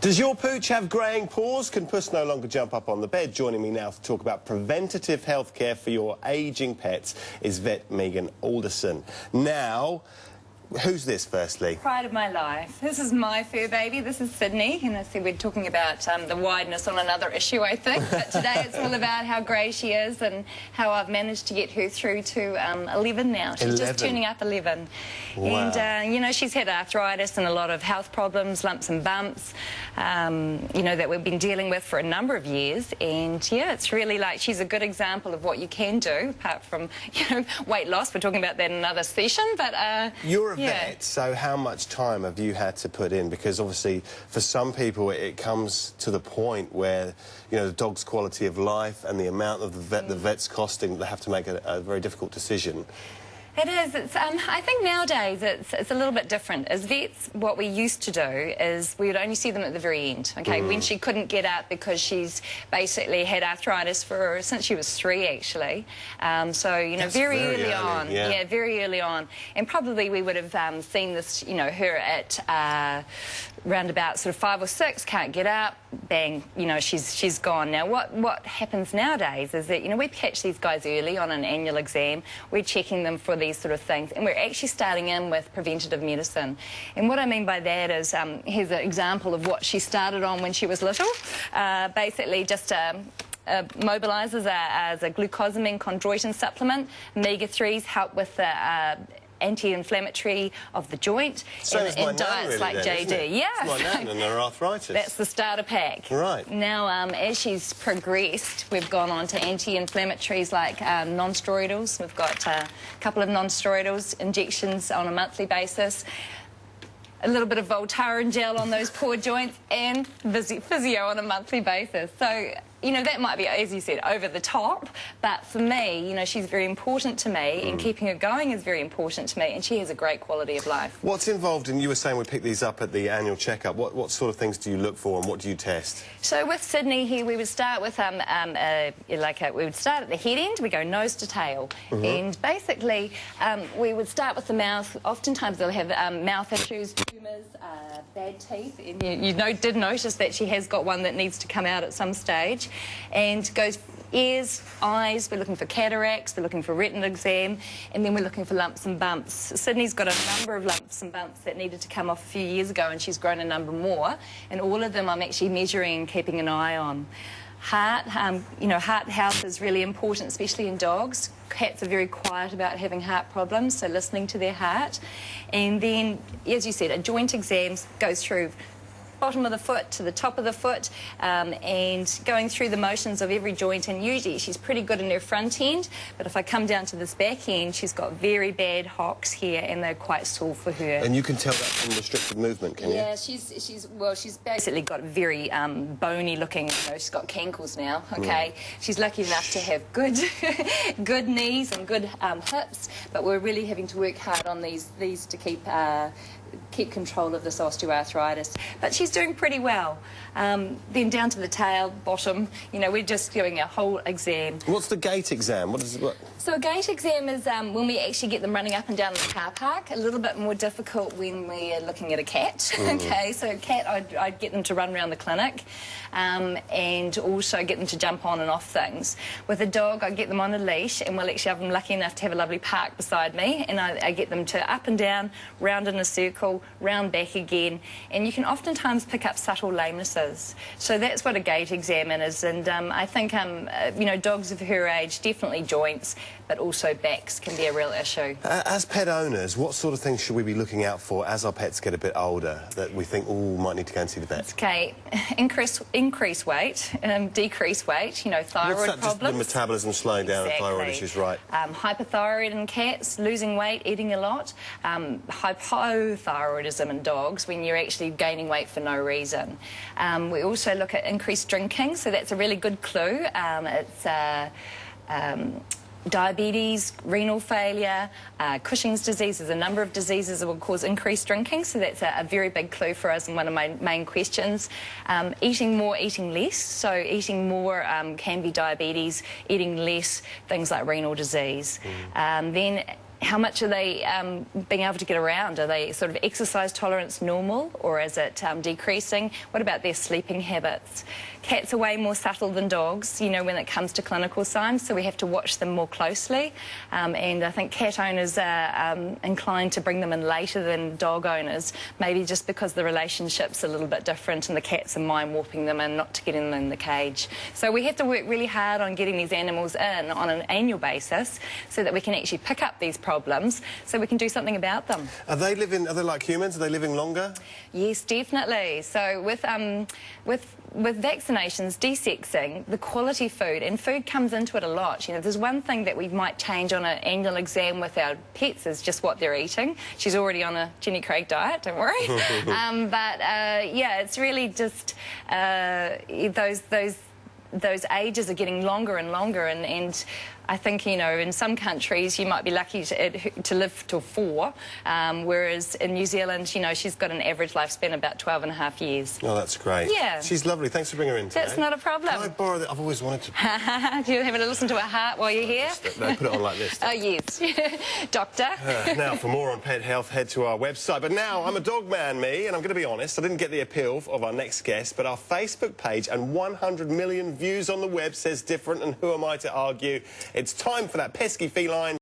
Does your pooch have greying paws? Can Puss no longer jump up on the bed? Joining me now to talk about preventative health care for your ageing pets is vet Megan Alderson. Now, who's this, firstly? Pride of my life. This is my fur baby. This is Sydney. And I see we're talking about the wideness on another issue, I think. But today it's all about how grey she is and how I've managed to get her through to 11 now. She's just turning up 11. Wow. And, you know, she's had arthritis and a lot of health problems, lumps and bumps, you know, that we've been dealing with for a number of years. And, yeah, it's really like she's a good example of what you can do, apart from, you know, weight loss. We're talking about that in another session. But, You're a vet, so how much time have you had to put in? Because obviously for some people it comes to the point where, you know, the dog's quality of life and the amount of the vet's costing, they have to make a very difficult decision. It is. It's, I think nowadays it's a little bit different. As vets, what we used to do is we would only see them at the very end, okay, when she couldn't get up because she's basically had arthritis since she was 3, actually. So, you know, That's very early on. Yeah, very early on. And probably we would have seen this, you know, her at round about sort of 5 or 6, can't get up, bang, you know, she's gone. Now, what happens nowadays is that, you know, we catch these guys early on an annual exam. We're checking them for these sort of things, and we're actually starting in with preventative medicine. And what I mean by that is, here's an example of what she started on when she was little. Basically just mobilizers as a glucosamine chondroitin supplement. Omega-3s help with the anti-inflammatory of the joint, and diets really, like then, JD. Yeah, it's my nan and her arthritis. That's the starter pack. Right. Now, as she's progressed, we've gone on to anti-inflammatories like non-steroidals. We've got a couple of non-steroidals injections on a monthly basis. A little bit of Voltaren gel on those poor joints, and physio on a monthly basis. So, you know, that might be, as you said, over the top, but for me, you know, she's very important to me, and keeping her going is very important to me, and she has a great quality of life. What's involved in, you were saying we pick these up at the annual checkup, what sort of things do you look for and what do you test? So with Sydney here, we would start with, we would start at the head end, we go nose to tail, and basically we would start with the mouth. Oftentimes they'll have mouth issues, tumours, bad teeth, and you did notice that she has got one that needs to come out at some stage, and goes ears, eyes, we're looking for cataracts, we're looking for retinal exam, and then we're looking for lumps and bumps. Sydney's got a number of lumps and bumps that needed to come off a few years ago, and she's grown a number more, and all of them I'm actually measuring and keeping an eye on. Heart, you know, heart health is really important, especially in dogs. Cats are very quiet about having heart problems, so listening to their heart. And then, as you said, a joint exam goes through bottom of the foot to the top of the foot, and going through the motions of every joint. And usually she's pretty good in her front end, but if I come down to this back end, she's got very bad hocks here, and they're quite sore for her. And you can tell that from restricted movement, can you? Yeah, she's basically got very bony looking, you know, she's got cankles now, okay? She's lucky enough to have good good knees and good hips, but we're really having to work hard on these to keep control of this osteoarthritis. But she's doing pretty well. Then down to the tail, bottom, you know, we're just doing a whole exam. What's the gait exam? What? So a gait exam is when we actually get them running up and down the car park. A little bit more difficult when we're looking at a cat. Okay, so a cat, I'd get them to run around the clinic, and also get them to jump on and off things. With a dog, I get them on a leash, and we'll actually have them lucky enough to have a lovely park beside me, and I get them to up and down, round in a circle, round back again, and you can oftentimes pick up subtle lamenesses. So that's what a gait exam is, and I think, you know, dogs of her age, definitely joints, but also backs can be a real issue. As pet owners, what sort of things should we be looking out for as our pets get a bit older that we think, oh, might need to go and see the vet? Okay, increase weight, decrease weight, you know, thyroid problems. Just the metabolism slowing down and thyroid issues, right? Hypothyroid in cats, losing weight, eating a lot. Hypothyroidism in dogs, when you're actually gaining weight for no reason. We also look at increased drinking, so that's a really good clue. It's diabetes, renal failure, Cushing's disease. There's a number of diseases that will cause increased drinking, so that's a very big clue for us and one of my main questions. Eating more, eating less. So eating more can be diabetes, eating less, things like renal disease. Then how much are they being able to get around? Are they sort of exercise tolerance normal, or is it decreasing? What about their sleeping habits? Cats are way more subtle than dogs, you know, when it comes to clinical signs, so we have to watch them more closely. And I think cat owners are inclined to bring them in later than dog owners, maybe just because the relationship's a little bit different and the cats are mind-warping them and not to getting them in the cage. So we have to work really hard on getting these animals in on an annual basis so that we can actually pick up these problems so we can do something about them. Are they like humans? Are they living longer? Yes, definitely. So with vaccinations, desexing, the quality food, and food comes into it a lot. You know, there's one thing that we might change on an annual exam with our pets is just what they're eating. She's already on a Jenny Craig diet, don't worry. Yeah, it's really just those ages are getting longer and longer, and I think, you know, in some countries you might be lucky to live till 4, whereas in New Zealand, you know, she's got an average lifespan of about 12 and a half years. Oh, that's great. Yeah. She's lovely. Thanks for bringing her in today. That's not a problem. Can I borrow that? I've always wanted to... Do you have a listen to her heart while you're here? No, put it on like this. Oh, yes. Doctor. Now, for more on pet health, head to our website. But now, I'm a dog man, me, and I'm going to be honest, I didn't get the appeal of our next guest, but our Facebook page and 100 million views on the web says different, and who am I to argue? It's time for that pesky feline.